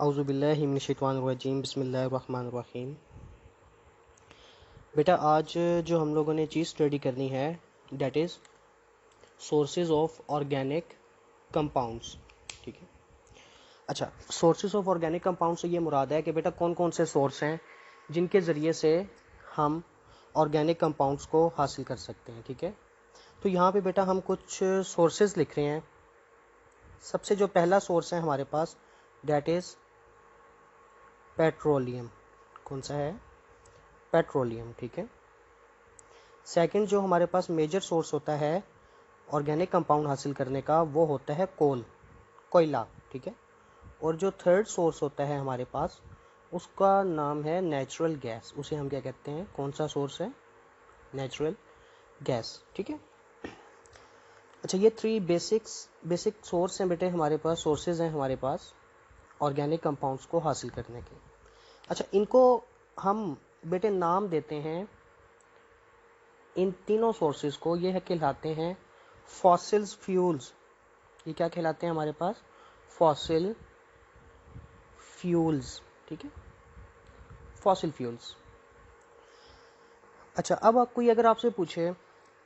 औज़ुबिल्लाहि मिनश्शैतानिर्रजीम बिस्मिल्लाहिर्रहमानिर्रहीम। बेटा आज जो हम लोगों ने चीज़ स्टडी करनी है that is sources of organic compounds. ठीक है। अच्छा, सोर्सेज ऑफ ऑर्गेनिक कंपाउंड से ये मुराद है कि बेटा कौन कौन से सोर्स हैं जिनके ज़रिए से हम ऑर्गेनिक कंपाउंड्स को हासिल कर सकते हैं। ठीक है। तो यहाँ पे बेटा हम कुछ सोर्सेज लिख रहे हैं। सबसे जो पहला सोर्स है हमारे पास डेट इज़ पेट्रोलियम। कौन सा है? पेट्रोलियम। ठीक है। सेकंड जो हमारे पास मेजर सोर्स होता है ऑर्गेनिक कंपाउंड हासिल करने का वो होता है कोयला। ठीक है। और जो थर्ड सोर्स होता है हमारे पास उसका नाम है नेचुरल गैस। उसे हम क्या कहते हैं? कौन सा सोर्स है? Natural gas. ठीक है। अच्छा, ये थ्री बेसिक सोर्स हैं बेटे हमारे पास, सोर्सेज हैं हमारे पास ऑर्गेनिक कंपाउंड्स को हासिल करने के। अच्छा, इनको हम बेटे नाम देते हैं, इन तीनों सोर्सेज को ये कहलाते हैं फॉसिल्स फ्यूल्स। ये क्या कहलाते हैं हमारे पास? Fossil fuels. ठीक है, फॉसिल फ्यूल्स। अच्छा, अब कोई अगर आपसे पूछे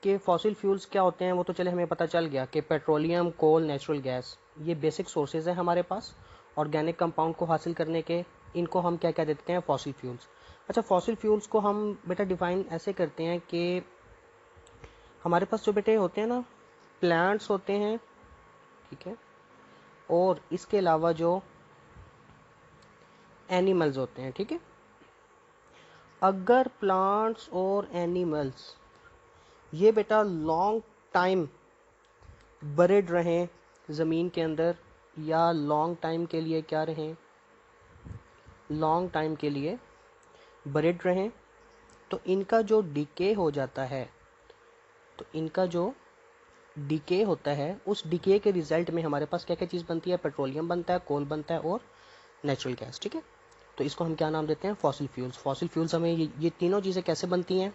कि फॉसिल फ्यूल्स क्या होते हैं, वो तो चले हमें पता चल गया कि पेट्रोलियम, कोल, नेचुरल गैस ये बेसिक सोर्सेज हैं हमारे पास ऑर्गेनिक कंपाउंड को हासिल करने के। इनको हम क्या कह देते हैं? Fossil fuels. अच्छा, फॉसिल फ्यूल्स को हम बेटा डिफाइन ऐसे करते हैं कि हमारे पास जो बेटे होते हैं ना, प्लांट्स होते हैं। ठीक है। और इसके अलावा जो एनिमल्स होते हैं। ठीक है। अगर प्लांट्स और एनिमल्स ये बेटा लॉन्ग टाइम बरेड रहें ज़मीन के अंदर, या लॉन्ग टाइम के लिए क्या रहें? लॉन्ग टाइम के लिए बरेड रहें, तो इनका जो डिके हो जाता है, तो इनका जो डिके होता है उस डिके के रिजल्ट में हमारे पास क्या क्या चीज़ बनती है? पेट्रोलियम बनता है, कोल बनता है और नेचुरल गैस। ठीक है। तो इसको हम क्या नाम देते हैं? Fossil fuels. फॉसिल फ्यूल्स हमें ये तीनों चीज़ें कैसे बनती हैं?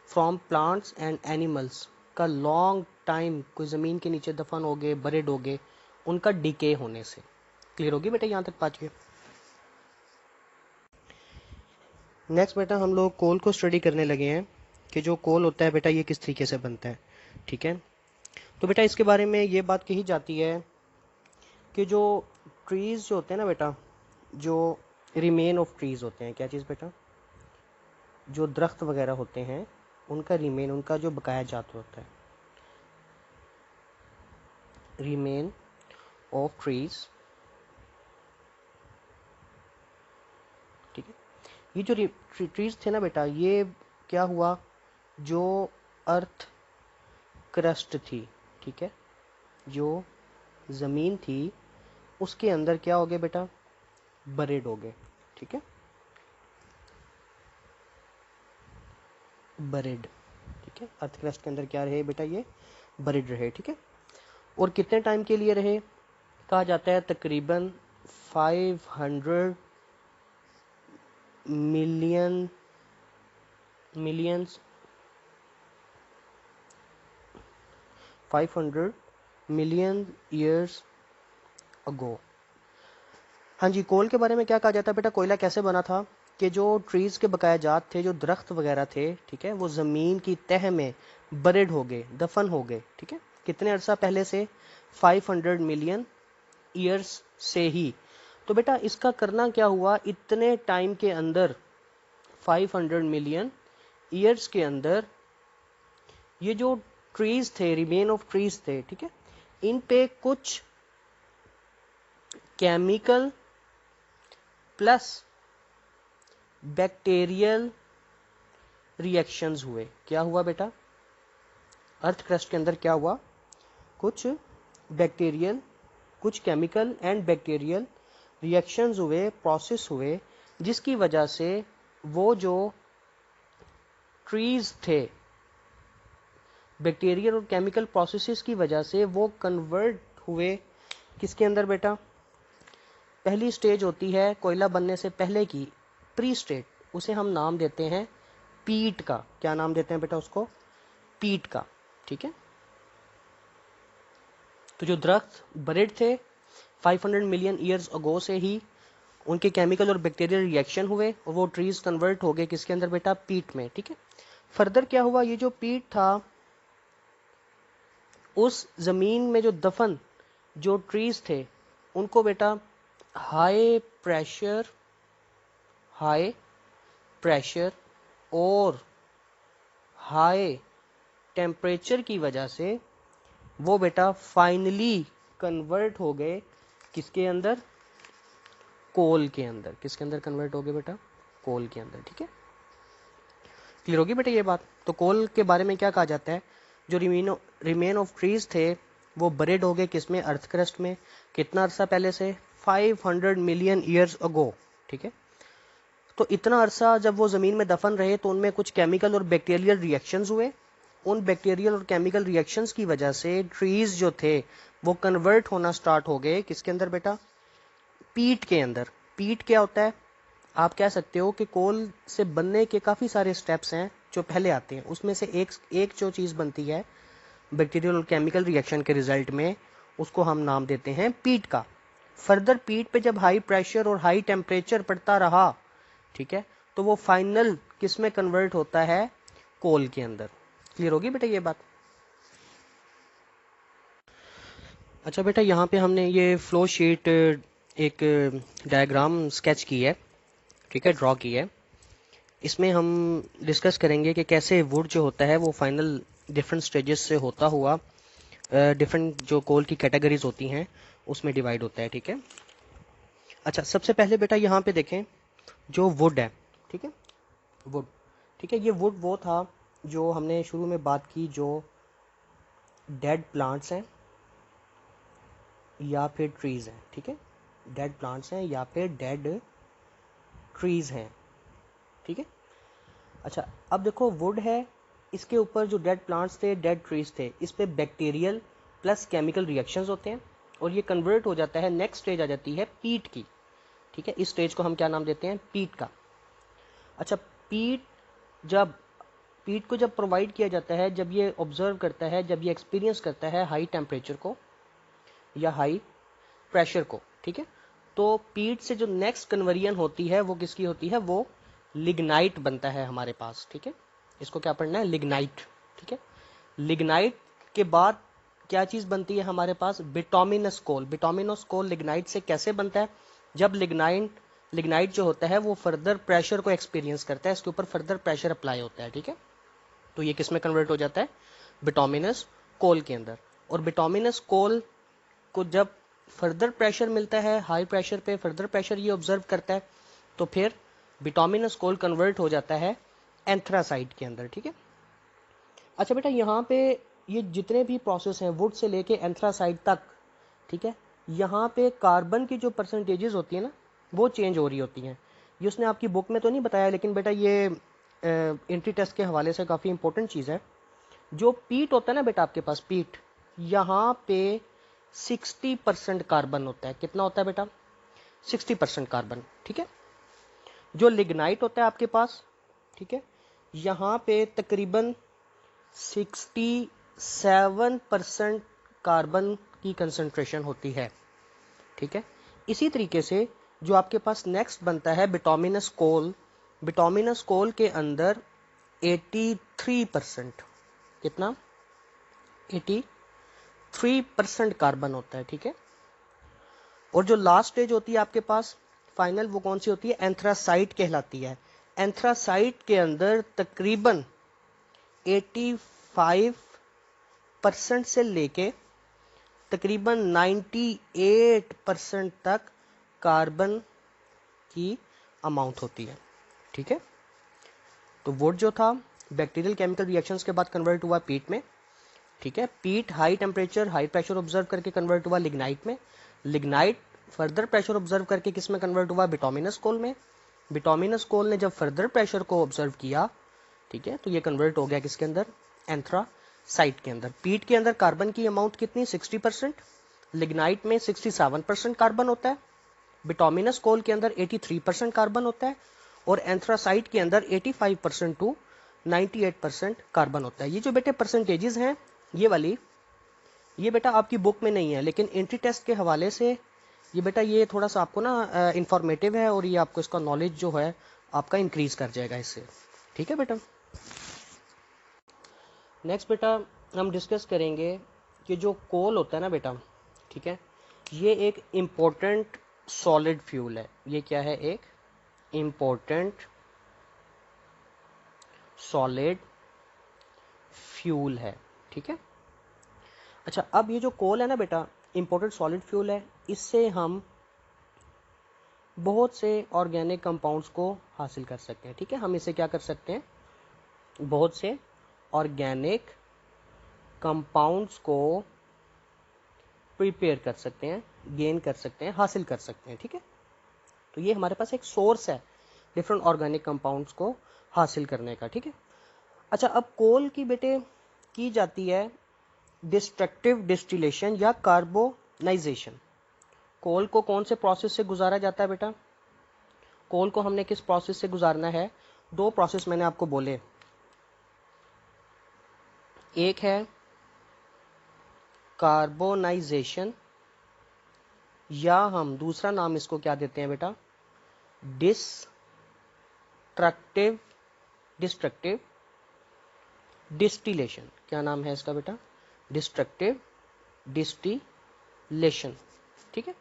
फ्रॉम प्लांट्स एंड एनिमल्स का लॉन्ग टाइम कोई ज़मीन के नीचे दफन हो गए, बरेड हो गए, उनका डिके होने से। क्लियर होगी बेटा यहाँ तक बात? ये नेक्स्ट बेटा हम लोग कोल को स्टडी करने लगे हैं कि जो कोल होता है बेटा ये किस तरीके से बनता है। ठीक है। तो बेटा इसके बारे में ये बात कही जाती है कि जो ट्रीज़ जो होते हैं ना बेटा, जो रिमेन ऑफ ट्रीज़ होते हैं, क्या चीज़ बेटा? जो दरख्त वगैरह होते हैं उनका रिमेन, उनका जो बकाया जात होता है, रिमेन ऑफ ट्रीज। ठीक है। ये जो ट्रीज थे ना बेटा, ये क्या हुआ? जो अर्थ क्रस्ट थी, ठीक है, जो ज़मीन थी उसके अंदर क्या हो गए बेटा? बरेड हो गए। ठीक है, बरेड। ठीक है, अर्थ क्रस्ट के अंदर क्या रहे बेटा? ये बरेड रहे। ठीक है। और कितने टाइम के लिए रहे? कहा जाता है तकरीबन 500 मिलियंस 500 मिलियन ईयर्स अगो। हाँ जी, कोल के बारे में क्या कहा जाता है बेटा? कोयला कैसे बना था कि जो ट्रीज़ के बकाया जात थे, जो दरख्त वगैरह थे, ठीक है, वो ज़मीन की तह में बरेड हो गए, दफन हो गए। ठीक है। कितने अरसा पहले से? 500 मिलियन ईयर्स से ही। तो बेटा इसका करना क्या हुआ? इतने टाइम के अंदर, 500 मिलियन ईयर्स के अंदर, ये जो ट्रीज थे, रिमेन ऑफ ट्रीज थे, ठीक है, इन पे कुछ केमिकल प्लस बैक्टीरियल रिएक्शंस हुए। क्या हुआ बेटा? अर्थ क्रस्ट के अंदर क्या हुआ? कुछ बैक्टीरियल, कुछ केमिकल एंड बैक्टीरियल रिएक्शंस हुए, प्रोसेस हुए, जिसकी वजह से वो जो ट्रीज थे, बैक्टीरियल और केमिकल प्रोसेसेस की वजह से वो कन्वर्ट हुए किसके अंदर बेटा? पहली स्टेज होती है कोयला बनने से पहले की, प्री स्टेट, उसे हम नाम देते हैं पीट का। क्या नाम देते हैं बेटा उसको? पीट का। ठीक है। तो जो दरख्त बरेड थे 500 मिलियन ईयर्स अगो से ही, उनके केमिकल और बैक्टीरियल रिएक्शन हुए और वो ट्रीज कन्वर्ट हो गए किसके अंदर बेटा, पीट में। ठीक है, फर्दर क्या हुआ, ये जो पीट था उस जमीन में जो दफन जो ट्रीज थे उनको बेटा हाई प्रेशर और हाई टेम्परेचर की वजह से वो बेटा फाइनली कन्वर्ट हो गए किसके अंदर, कोल के अंदर। किसके अंदर कन्वर्ट हो गए बेटा, कोल के अंदर। ठीक है, क्लियर होगी बेटा ये बात। तो कोल के बारे में क्या कहा जाता है, जो रिमेन ऑफ ट्रीज थे वो बरेड हो गए किसमें, अर्थ क्रस्ट में। कितना अरसा पहले से, 500 मिलियन ईयर्स अगो। ठीक है, तो इतना अरसा जब वो ज़मीन में दफन रहे तो उनमें कुछ केमिकल और बैक्टीरियल रिएक्शंस हुए। उन बैक्टीरियल और केमिकल रिएक्शंस की वजह से ट्रीज जो थे वो कन्वर्ट होना स्टार्ट हो गए किसके अंदर बेटा, पीट के अंदर। पीट क्या होता है, आप कह सकते हो कि कोल से बनने के काफ़ी सारे स्टेप्स हैं जो पहले आते हैं, उसमें से एक जो चीज़ बनती है बैक्टीरियल और केमिकल रिएक्शन के रिजल्ट में, उसको हम नाम देते हैं पीट का। फर्दर पीट पे जब हाई प्रेशर और हाई टेम्परेचर पड़ता रहा, ठीक है, तो वो फाइनल किस में कन्वर्ट होता है, कोल के अंदर। क्लियर होगी बेटा ये बात। अच्छा बेटा, यहाँ पे हमने ये फ्लो शीट एक डायग्राम स्केच की है, ठीक है, ड्रॉ की है। इसमें हम डिस्कस करेंगे कि कैसे वुड जो होता है वो फाइनल डिफरेंट स्टेजेस से होता हुआ डिफरेंट जो कोल की कैटेगरीज होती हैं उसमें डिवाइड होता है। ठीक है, अच्छा सबसे पहले बेटा यहाँ पे देखें जो वुड है, ठीक है, वुड, ठीक है, ये वुड वो था जो हमने शुरू में बात की, जो डेड प्लांट्स हैं या फिर ट्रीज हैं। ठीक है, डेड प्लांट्स हैं या फिर डेड ट्रीज हैं। ठीक है, अच्छा अब देखो वुड है, इसके ऊपर जो डेड प्लांट्स थे, डेड ट्रीज थे, इस पे बैक्टीरियल प्लस केमिकल रिएक्शंस होते हैं और ये कन्वर्ट हो जाता है, नेक्स्ट स्टेज आ जाती है पीट की। ठीक है, इस स्टेज को हम क्या नाम देते हैं, पीट का। अच्छा पीट को जब प्रोवाइड किया जाता है, जब ये ऑब्जर्व करता है, जब ये एक्सपीरियंस करता है हाई टेम्परेचर को या हाई प्रेशर को, ठीक है, तो पीट से जो नेक्स्ट कन्वर्जन होती है वो किसकी होती है, वो लिग्नाइट बनता है हमारे पास। ठीक है, इसको क्या पढ़ना है, लिग्नाइट। ठीक है, लिग्नाइट के बाद क्या चीज बनती है हमारे पास, बिटोमिनस कोल। बिटोमिनस कोल लिग्नाइट से कैसे बनता है, जब लिग्नाइट जो होता है वो फर्दर प्रेशर को एक्सपीरियंस करता है, इसके ऊपर फर्दर प्रेशर अप्लाई होता है। ठीक है, तो ये किस में कन्वर्ट हो जाता है, बिटोमिनस कोल के अंदर। और बिटोमिनस कोल को जब फर्दर प्रेशर मिलता है, हाई प्रेशर पे फर्दर प्रेशर ये ऑब्जर्व करता है, तो फिर बिटोमिनस कोल कन्वर्ट हो जाता है एंथ्रासाइट के अंदर। ठीक है, अच्छा बेटा यहाँ पे ये जितने भी प्रोसेस हैं वुड से लेके एंथ्रासाइट तक, ठीक है, यहाँ पे कार्बन की जो परसेंटेजेस होती है ना वो चेंज हो रही होती हैं। ये उसने आपकी बुक में तो नहीं बताया, लेकिन बेटा ये एंट्री टेस्ट के हवाले से काफ़ी इंपॉर्टेंट चीज़ है। जो पीट होता है ना बेटा आपके पास, पीट, यहाँ पे 60% कार्बन होता है। कितना होता है बेटा, 60% कार्बन। ठीक है, जो लिग्नाइट होता है आपके पास, ठीक है, यहाँ पे तकरीबन 67% कार्बन की कंसंट्रेशन होती है। ठीक है, इसी तरीके से जो आपके पास नेक्स्ट बनता है बिटोमिनस कोल, बिटोमिनस कोल के अंदर 83%, कितना, 83% कार्बन होता है। ठीक है, और जो लास्ट स्टेज होती है आपके पास फाइनल, वो कौन सी होती है, एंथ्रासाइट कहलाती है। एंथ्रासाइट के अंदर तकरीबन 85% से लेके तकरीबन 98% तक कार्बन की अमाउंट होती है। ठीक है, तो वुड जो था बैक्टीरियल केमिकल रिएक्शंस के बाद कन्वर्ट हुआ पीट में। ठीक है, पीट high temperature high pressure observe करके कन्वर्ट हुआ लिग्नाइट में। लिग्नाइट फर्दर प्रेशर ऑब्जर्व करके किस में कन्वर्ट हुआ, बिटोमिनस कोल में। बिटोमिनस कोल ने जब फर्दर प्रेशर को ऑब्जर्व किया, ठीक है, तो ये कन्वर्ट हो गया किसके अंदर, एंथ्रासाइट के अंदर। पीट के अंदर कार्बन की अमाउंट कितनी, 60%, लिग्नाइट में 67% कार्बन होता है, बिटोमिनस कोल के अंदर 83% कार्बन होता है, और एंथ्रासाइट के अंदर 85% टू 98% कार्बन होता है। ये जो बेटे परसेंटेजेस हैं ये वाली, ये बेटा आपकी बुक में नहीं है, लेकिन एंट्री टेस्ट के हवाले से ये बेटा ये थोड़ा सा आपको ना इंफॉर्मेटिव है और ये आपको इसका नॉलेज जो है आपका इंक्रीज कर जाएगा इससे। ठीक है बेटा। नेक्स्ट बेटा हम डिस्कस करेंगे कि जो कोल होता है ना बेटा, ठीक है, ये एक इम्पोर्टेंट सॉलिड फ्यूल है। ये क्या है? एक इम्पोर्टेंट सॉलिड फ्यूल है। ठीक है। अच्छा, अब ये जो कोल है ना बेटा, इम्पोर्टेंट सॉलिड फ्यूल है। इससे हम बहुत से ऑर्गेनिक कंपाउंड्स को हासिल कर सकते हैं। ठीक है, हम इसे क्या कर सकते हैं? बहुत से ऑर्गेनिक कंपाउंड्स को प्रिपेयर कर सकते हैं, गेन कर सकते हैं, हासिल कर सकते हैं। ठीक है, तो ये हमारे पास एक सोर्स है डिफरेंट ऑर्गेनिक कंपाउंड्स को हासिल करने का। ठीक है। अच्छा, अब कोल की बेटे की जाती है डिस्ट्रक्टिव डिस्टिलेशन या कार्बोनाइजेशन। कोल को कौन से प्रोसेस से गुजारा जाता है बेटा? कोल को हमने किस प्रोसेस से गुजारना है? दो प्रोसेस मैंने आपको बोले, एक है कार्बोनाइजेशन या हम दूसरा नाम इसको क्या देते हैं बेटा? Destructive distillation. क्या नाम है इसका बेटा? Destructive distillation. ठीक है।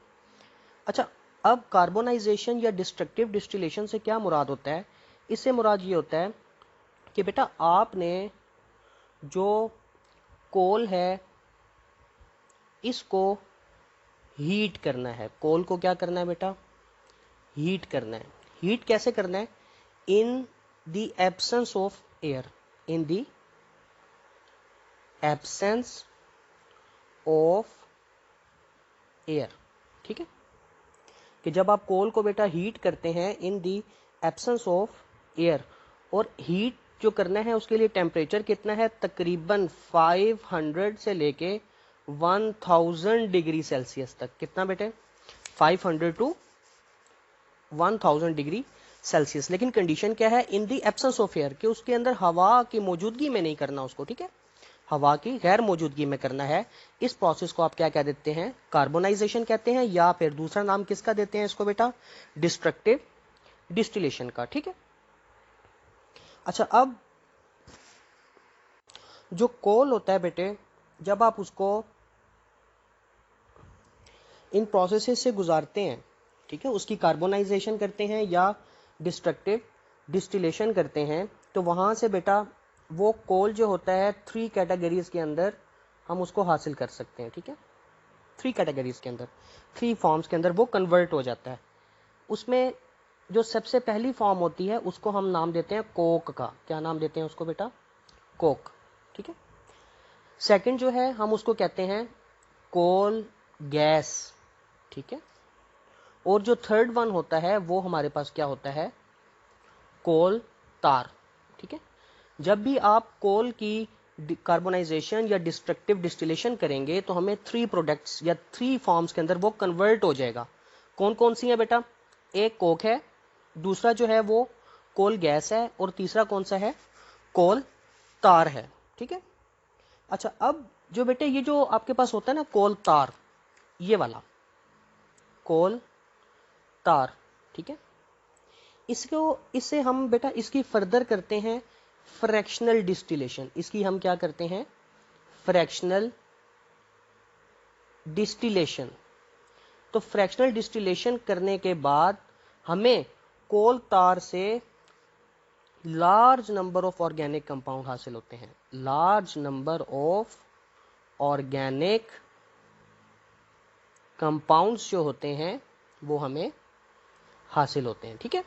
अच्छा, अब कार्बोनाइजेशन या डिस्ट्रक्टिव डिस्टिलेशन से क्या मुराद होता है? इससे मुराद ये होता है कि बेटा आपने जो कोल है इसको हीट करना है। कोल को क्या करना है बेटा? हीट करना है। हीट कैसे करना है? In the absence of air. In the absence of air. ठीक है, कि जब आप कोल को बेटा हीट करते हैं इन दी एब्सेंस ऑफ एयर, और हीट जो करना है उसके लिए टेम्परेचर कितना है? तकरीबन 500 से लेके 1000 डिग्री सेल्सियस तक। कितना बेटे? 500 टू 1000 डिग्री सेल्सियस। लेकिन कंडीशन क्या है? इन दी एब्सेंस ऑफ एयर, कि उसके अंदर हवा की मौजूदगी में नहीं करना उसको। ठीक है, हवा की गैर मौजूदगी में करना है। इस प्रोसेस को आप क्या कह देते हैं? कार्बोनाइजेशन कहते हैं, या फिर दूसरा नाम किसका देते हैं इसको बेटा? डिस्ट्रक्टिव डिस्टिलेशन का। ठीक है। अच्छा, अब जो कोल होता है बेटे, जब आप उसको इन प्रोसेसेस से गुजारते हैं, ठीक है, उसकी कार्बोनाइजेशन करते हैं या डिस्ट्रक्टिव डिस्टिलेशन करते हैं, तो वहां से बेटा वो कोल जो होता है 3 कैटेगरीज के अंदर हम उसको हासिल कर सकते हैं। ठीक है, 3 कैटेगरीज के अंदर, 3 फॉर्म्स के अंदर वो कन्वर्ट हो जाता है। उसमें जो सबसे पहली फॉर्म होती है उसको हम नाम देते हैं कोक का। क्या नाम देते हैं उसको बेटा? कोक। ठीक है। सेकंड जो है हम उसको कहते हैं कोल गैस। ठीक है। और जो थर्ड वन होता है वो हमारे पास क्या होता है? कोल तार। ठीक है। जब भी आप कोल की कार्बोनाइजेशन या डिस्ट्रक्टिव डिस्टिलेशन करेंगे तो हमें 3 प्रोडक्ट्स या 3 फॉर्म्स के अंदर वो कन्वर्ट हो जाएगा। कौन कौन सी है बेटा? एक कोक है, दूसरा जो है वो कोल गैस है, और तीसरा कौन सा है? कोल तार है। ठीक है। अच्छा, अब जो बेटे ये जो आपके पास होता है ना कोल तार, ये वाला कोल तार, ठीक है, इसको इससे हम बेटा इसकी फर्दर करते हैं फ्रैक्शनल डिस्टिलेशन। इसकी हम क्या करते हैं? Fractional distillation. तो फ्रैक्शनल डिस्टिलेशन करने के बाद हमें कोल तार से large number of organic compound हासिल होते हैं। Large number of organic compounds जो होते हैं वो हमें हासिल होते हैं। ठीक है।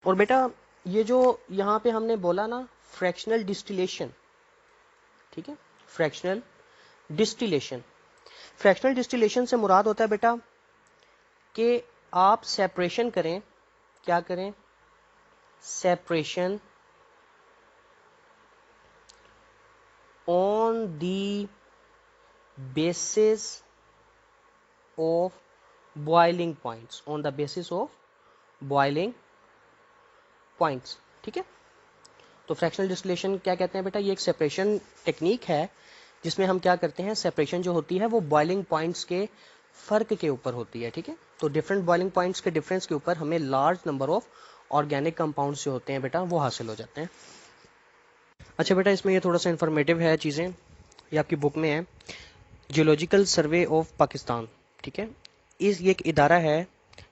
और बेटा ये जो यहाँ पे हमने बोला ना फ्रैक्शनल डिस्टिलेशन, ठीक है, फ्रैक्शनल डिस्टिलेशन, फ्रैक्शनल डिस्टिलेशन से मुराद होता है बेटा कि आप सेपरेशन करें। क्या करें? Separation on the basis of boiling points. On the basis of boiling points. ठीक है। तो फ्रैक्शनल डिस्टिलेशन क्या कहते हैं बेटा? ये एक सेपरेशन टेक्निक है जिसमें हम क्या करते हैं, सेपरेशन जो होती है वो बॉइलिंग पॉइंट्स के फ़र्क के ऊपर होती है, ठीक है। तो डिफरेंट बॉइलिंग पॉइंट्स के डिफरेंस के ऊपर हमें large number of organic compounds जो होते हैं बेटा वो हासिल हो जाते हैं। अच्छा बेटा, इसमें ये थोड़ा सा इन्फॉर्मेटिव है चीज़ें, ये आपकी बुक में है, जियोलॉजिकल सर्वे ऑफ पाकिस्तान, ठीक है। ये एक इदारा है,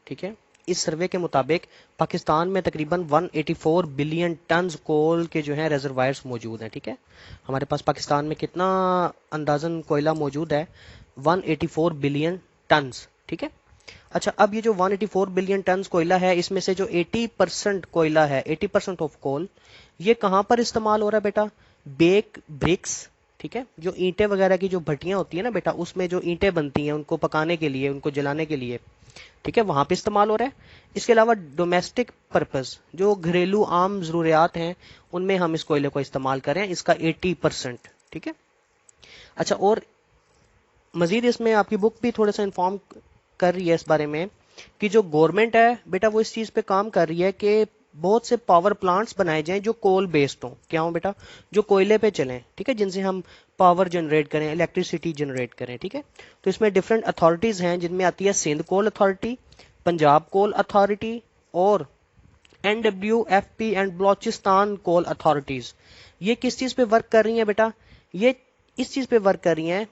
ठीक है। इस सर्वे के मुताबिक पाकिस्तान में तकरीबन 184 बिलियन टन्स कोल के जो है रिजर्वायर्स मौजूद हैं, ठीक है। हमारे पास पाकिस्तान में कितना अंदाजन कोयला मौजूद है, 184 बिलियन टन्स, ठीक है। अच्छा, अब ये जो 184 बिलियन टन्स कोयला है, इसमें से जो 80% कोयला है, 80% ऑफ कोल, ये कहाँ पर इस्तेमाल हो रहा है बेटा, बेक ब्रिक्स, ठीक है। जो ईंटें वगैरह की जो भट्टियां होती है ना बेटा, उसमें जो ईंटें बनती हैं उनको पकाने के लिए, उनको जलाने के लिए, ठीक है, वहां पे इस्तेमाल हो रहा है। इसके अलावा डोमेस्टिक पर्पस, जो घरेलू आम जरूरियात हैं, उनमें हम इस कोयले को इस्तेमाल करें, इसका 80%, ठीक है। अच्छा, और मजीद इसमें आपकी बुक भी थोड़ा सा इन्फॉर्म कर रही है इस बारे में कि जो गवर्नमेंट है बेटा वो इस चीज़ पे काम कर रही है कि बहुत से पावर प्लांट्स बनाए जाएं जो कोल बेस्ड हों। क्या हों बेटा, जो कोयले पे चलें, ठीक है, जिनसे हम पावर जनरेट करें, इलेक्ट्रिसिटी जनरेट करें, ठीक है। तो इसमें डिफरेंट अथॉरिटीज़ हैं, जिनमें आती है Sindh coal authority, Punjab coal authority और NWFP and Balochistan coal authorities. ये किस चीज़ पे वर्क कर रही हैं बेटा, ये इस चीज़ पे वर्क कर रही हैं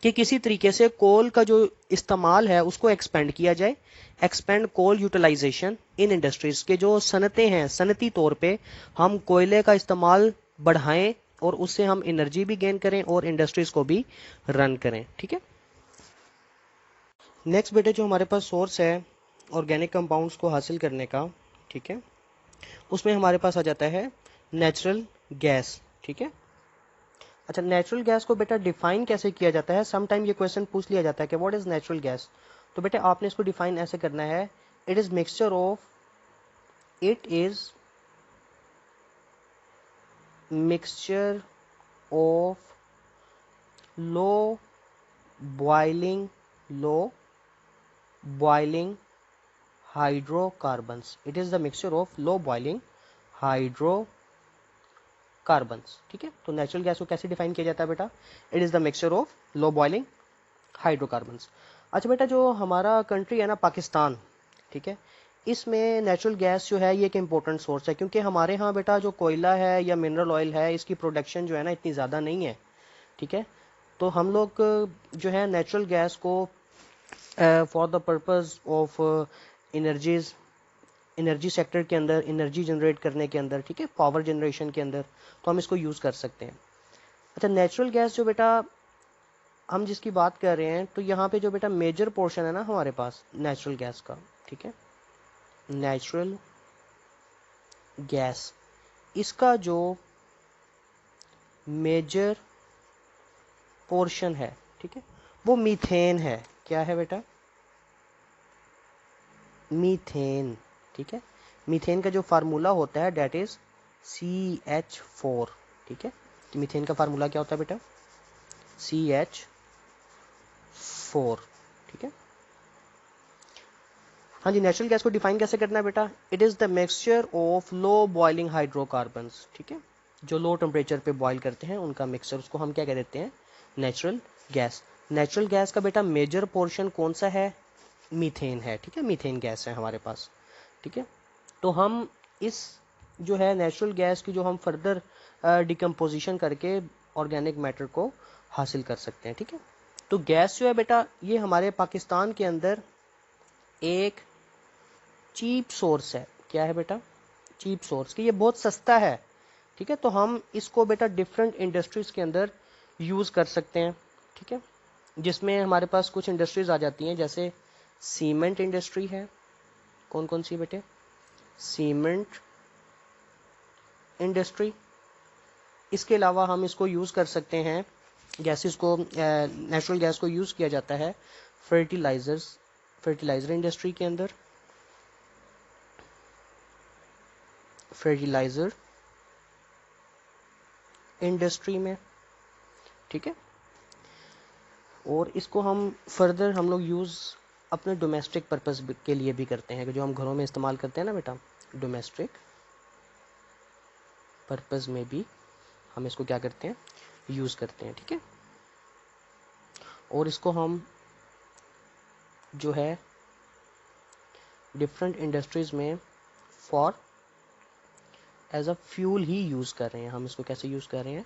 कि किसी तरीके से कोल का जो इस्तेमाल है उसको एक्सपेंड किया जाए, expand coal utilisation in industries के जो सनतें हैं, सनती तौर पे हम कोयले का इस्तेमाल बढ़ाएं और उससे हम एनर्जी भी गेन करें और इंडस्ट्रीज को भी रन करें, ठीक है। नेक्स्ट बेटे, जो हमारे पास सोर्स है ऑर्गेनिक कंपाउंड्स को हासिल करने का, ठीक है, उसमें हमारे पास आ जाता है नेचुरल गैस, ठीक है। अच्छा, नेचुरल गैस को बेटा डिफाइन कैसे किया जाता है, सम टाइम ये क्वेश्चन पूछ लिया जाता है कि व्हाट इज नेचुरल गैस। तो बेटा आपने इसको डिफाइन ऐसे करना है, it is mixture of, it is mixture of low boiling, low boiling hydrocarbons, it is the mixture of low boiling hydrocarbons, ठीक है। तो नेचुरल गैस को कैसे डिफाइन किया जाता है बेटा, it is the mixture of low boiling hydrocarbons. अच्छा बेटा, जो हमारा कंट्री है ना पाकिस्तान, ठीक है, इसमें नेचुरल गैस जो है ये एक इम्पोर्टेंट सोर्स है, क्योंकि हमारे यहाँ बेटा जो कोयला है या मिनरल ऑयल है, इसकी प्रोडक्शन जो है ना इतनी ज़्यादा नहीं है, ठीक है। तो हम लोग जो है नेचुरल गैस को for the purpose of energies, energy sector के अंदर, एनर्जी जनरेट करने के अंदर, ठीक है, पावर जनरेशन के अंदर, तो हम इसको यूज़ कर सकते हैं। अच्छा, नेचुरल गैस जो बेटा हम जिसकी बात कर रहे हैं, तो यहाँ पे जो बेटा मेजर पोर्शन है ना हमारे पास नेचुरल गैस का, ठीक है, नेचुरल गैस, इसका जो मेजर पोर्शन है, ठीक है, वो मीथेन है। क्या है बेटा, मीथेन, ठीक है। मीथेन का जो फार्मूला होता है डेट इज CH4, ठीक है। तो मीथेन का फार्मूला क्या होता है बेटा, CH4, ठीक है। हाँ जी, नेचुरल गैस को डिफाइन कैसे करना है बेटा, it is the mixture of low boiling hydrocarbons, ठीक है, जो लो टेम्परेचर पे बॉईल करते हैं उनका मिक्सचर, उसको हम क्या कह देते हैं, नेचुरल गैस। नेचुरल गैस का बेटा मेजर पोर्शन कौन सा है, मीथेन है, ठीक है, मीथेन गैस है हमारे पास, ठीक है। तो हम इस जो है नेचुरल गैस की जो हम फर्दर डिकम्पोजिशन करके ऑर्गेनिक मैटर को हासिल कर सकते हैं, ठीक है। तो गैस जो है बेटा ये हमारे पाकिस्तान के अंदर एक चीप सोर्स है। क्या है बेटा, चीप सोर्स, कि ये बहुत सस्ता है, ठीक है। तो हम इसको बेटा डिफरेंट इंडस्ट्रीज के अंदर यूज़ कर सकते हैं, ठीक है, जिसमें हमारे पास कुछ इंडस्ट्रीज आ जाती हैं, जैसे सीमेंट इंडस्ट्री है। कौन कौन सी बेटे, सीमेंट इंडस्ट्री। इसके अलावा हम इसको यूज़ कर सकते हैं, गैसेस को, नेचुरल गैस को यूज़ किया जाता है फर्टिलाइजर्स, फर्टिलाइजर इंडस्ट्री के अंदर, फर्टिलाइजर इंडस्ट्री में, ठीक है। और इसको हम फर्दर हम लोग यूज़ अपने डोमेस्टिक पर्पस के लिए भी करते हैं, कि जो हम घरों में इस्तेमाल करते हैं ना बेटा, डोमेस्टिक पर्पस में भी हम इसको क्या करते हैं, यूज़ करते हैं, ठीक है। और इसको हम जो है डिफरेंट इंडस्ट्रीज में फॉर एज अ फ्यूल ही यूज़ कर रहे हैं। हम इसको कैसे यूज़ कर रहे हैं?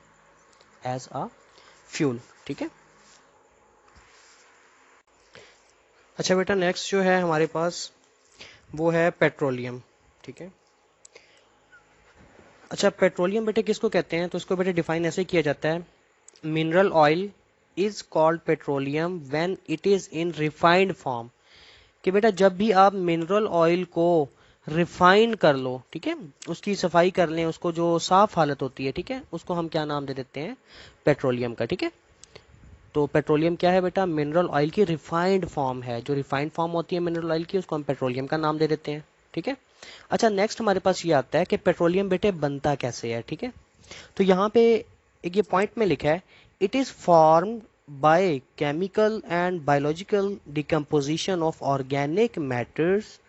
As a fuel. ठीक है। अच्छा बेटा, नेक्स्ट जो है हमारे पास वो है पेट्रोलियम। ठीक है। अच्छा, पेट्रोलियम बेटे किसको कहते हैं? तो इसको बेटे डिफाइन ऐसे किया जाता है, mineral oil is called petroleum when it is in refined form. कि बेटा जब भी आप मिनरल ऑयल को रिफाइन कर लो, ठीक है, उसकी सफाई कर लें, उसको जो साफ हालत होती है, ठीक है, उसको हम क्या नाम दे देते हैं? पेट्रोलियम का। ठीक है। तो पेट्रोलियम क्या है बेटा? मिनरल ऑयल की रिफाइंड फॉर्म है। जो रिफाइंड फॉर्म होती है मिनरल ऑयल की, उसको हम पेट्रोलियम का नाम दे देते हैं। ठीक है। अच्छा, नेक्स्ट हमारे पास ये आता है कि पेट्रोलियम बेटे बनता कैसे है। ठीक है। तो यहाँ पे एक ये पॉइंट में लिखा है, it is formed by chemical and biological decomposition of organic matters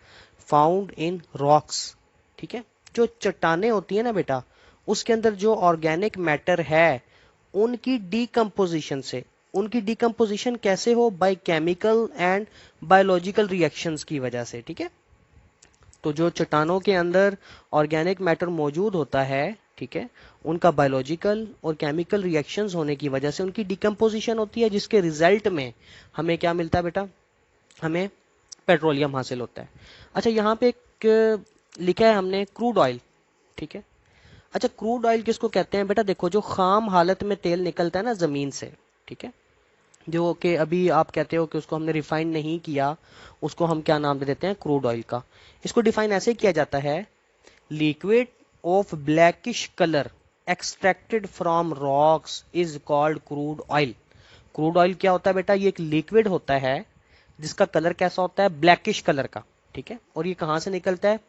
found in rocks. ठीक है। जो चट्टाने होती है ना बेटा, उसके अंदर जो ऑर्गेनिक मैटर है उनकी डीकम्पोजिशन से। उनकी डीकम्पोजिशन कैसे हो? By chemical and biological reactions की वजह से। ठीक है। तो जो चट्टानों के अंदर ऑर्गेनिक मैटर मौजूद होता है, ठीक है, उनका बायोलॉजिकल और केमिकल रिएक्शंस होने की वजह से उनकी डिकम्पोजिशन होती है, जिसके रिजल्ट में हमें क्या मिलता है बेटा? हमें पेट्रोलियम हासिल होता है। अच्छा, यहाँ पे एक लिखा है हमने क्रूड ऑयल। ठीक है। अच्छा, क्रूड ऑयल किसको कहते हैं बेटा? देखो, जो खाम हालत में तेल निकलता है ना जमीन से, ठीक है, जो कि अभी आप कहते हो कि उसको हमने रिफाइन नहीं किया, उसको हम क्या नाम दे देते हैं? क्रूड ऑयल का। इसको डिफाइन ऐसे किया जाता है, liquid of blackish colour extracted from rocks is called crude oil. Crude oil क्या होता है बेटा? ये एक लिक्विड होता है जिसका कलर कैसा होता है? ब्लैकिश कलर का। ठीक है। और ये कहाँ से निकलता है?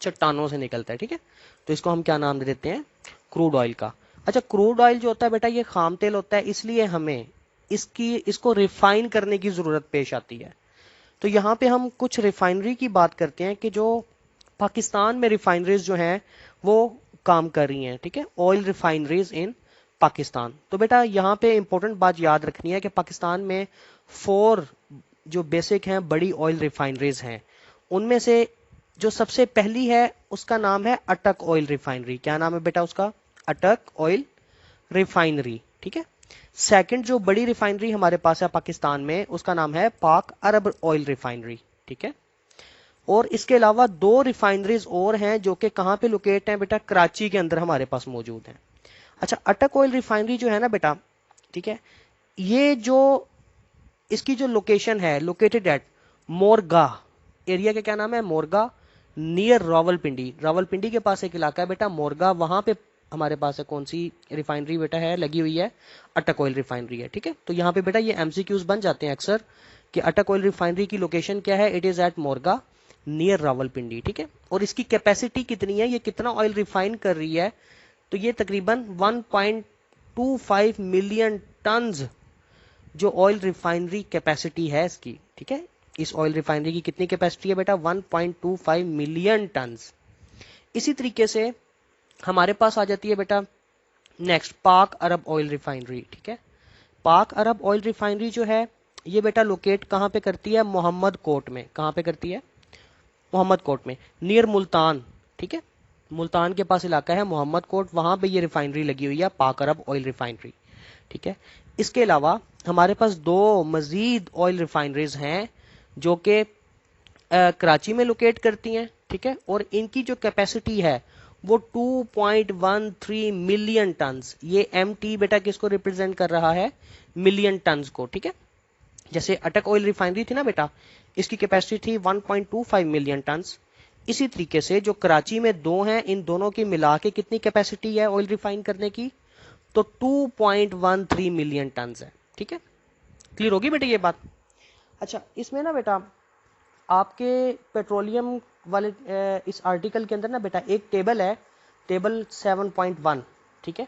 चट्टानों से निकलता है। ठीक है। तो इसको हम क्या नाम दे देते हैं? क्रूड ऑयल का। अच्छा, क्रूड ऑयल जो होता है बेटा, ये खाम तेल होता है, इसलिए हमें इसको रिफाइन करने की जरूरत पेश आती है। तो यहाँ पे हम कुछ रिफाइनरी की बात करते हैं कि जो पाकिस्तान में रिफाइनरीज जो हैं वो काम कर रही हैं। ठीक है। ऑयल रिफाइनरीज इन पाकिस्तान। तो बेटा यहाँ पे इंपॉर्टेंट बात याद रखनी है कि पाकिस्तान में 4 जो बेसिक हैं बड़ी ऑयल रिफाइनरीज हैं। उनमें से जो सबसे पहली है उसका नाम है अटक ऑयल रिफाइनरी। क्या नाम है बेटा उसका? अटक ऑयल रिफाइनरी। ठीक है। सेकंड जो बड़ी रिफाइनरी हमारे पास है पाकिस्तान में, उसका नाम है पाक अरब ऑयल रिफाइनरी। ठीक है। और इसके अलावा 2 रिफाइनरीज और हैं जो कि कहां पे लोकेट हैं बेटा? कराची के अंदर हमारे पास मौजूद हैं। अच्छा, अटक ऑयल रिफाइनरी जो है ना बेटा, ठीक है, ये जो इसकी जो लोकेशन है, लोकेटेड एट मोरगा एरिया के, क्या नाम है? मोरगा, नियर रावलपिंडी। रावलपिंडी के पास एक इलाका है बेटा मोरगा, वहां पे हमारे पास है कौन सी रिफाइनरी बेटा है लगी हुई है? अटक ऑयल रिफाइनरी है। ठीक है। तो यहाँ पे बेटा ये एमसीक्यूज बन जाते हैं अक्सर कि अटक ऑयल रिफाइनरी की लोकेशन क्या है? It is at Morgah near Rawalpindi. ठीक है। और इसकी कैपेसिटी कितनी है? ये कितना ऑयल रिफाइन कर रही है? तो ये तकरीबन 1.25 मिलियन टन्स जो ऑयल रिफाइनरी कैपेसिटी है इसकी। ठीक है। इस ऑयल रिफाइनरी की कितनी कैपेसिटी है बेटा? 1.25 मिलियन टन्स। इसी तरीके से हमारे पास आ जाती है बेटा नेक्स्ट पाक अरब ऑयल रिफाइनरी। ठीक है। पाक अरब ऑयल रिफाइनरी जो है ये बेटा लोकेट कहां पे करती है? मोहम्मद कोट में। कहां पे करती है? मोहम्मद कोट में, नियर मुल्तान। ठीक है। मुल्तान के पास इलाका है मोहम्मद कोट, वहां पे ये रिफाइनरी लगी हुई है, पाक अरब ऑयल रिफाइनरी। ठीक है। इसके अलावा हमारे पास 2 मजीद ऑयल रिफाइनरीज हैं जो कि कराची में लोकेट करती हैं। ठीक है। और इनकी जो कैपेसिटी है वो 2.13 मिलियन टन्स। ये एमटी बेटा किसको रिप्रेजेंट कर रहा है? मिलियन टन्स को। ठीक है। जैसे अटक ऑयल रिफाइनरी थी ना बेटा, इसकी कैपेसिटी थी 1.25 मिलियन टन्स। इसी तरीके से जो कराची में 2 हैं, इन दोनों की मिला के कितनी कैपेसिटी है ऑयल रिफाइन करने की? तो 2.13 मिलियन टन्स है। ठीक है। क्लियर होगी बेटा ये बात? अच्छा, इसमें ना बेटा आपके पेट्रोलियम वाले इस आर्टिकल के अंदर ना बेटा एक टेबल है, टेबल 7.1। ठीक है।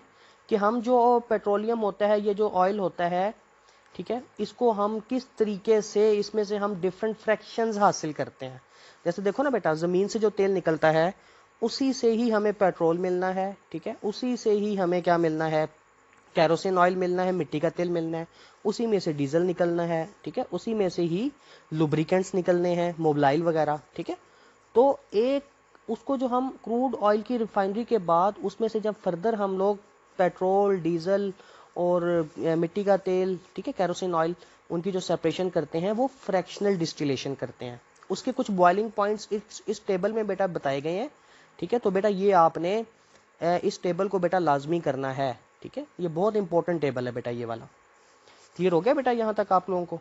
कि हम जो पेट्रोलियम होता है, ये जो ऑयल होता है, ठीक है, इसको हम किस तरीके से इसमें से हम डिफरेंट फ्रैक्शंस हासिल करते हैं। जैसे देखो ना बेटा, जमीन से जो तेल निकलता है उसी से ही हमें पेट्रोल मिलना है। ठीक है। उसी से ही हमें क्या मिलना है? कैरोसिन ऑयल मिलना है, मिट्टी का तेल मिलना है, उसी में से डीजल निकलना है, ठीक है, उसी में से ही लुब्रिकेंट्स निकलने हैं, मोबिलाइल वगैरह, ठीक है। तो एक उसको जो हम क्रूड ऑयल की रिफाइनरी के बाद उसमें से जब फर्दर हम लोग पेट्रोल, डीजल और मिट्टी का तेल, ठीक है, कैरोसिन ऑयल, उनकी जो सेपरेशन करते हैं वो फ्रैक्शनल डिस्टिलेशन करते हैं। उसके कुछ बॉइलिंग पॉइंट्स इस टेबल में बेटा बताए गए हैं, ठीक है। तो बेटा ये आपने इस टेबल को बेटा लाजमी करना है, ठीक है। ये बहुत इंपॉर्टेंट टेबल है बेटा ये वाला। क्लियर हो गया बेटा यहाँ तक आप लोगों को?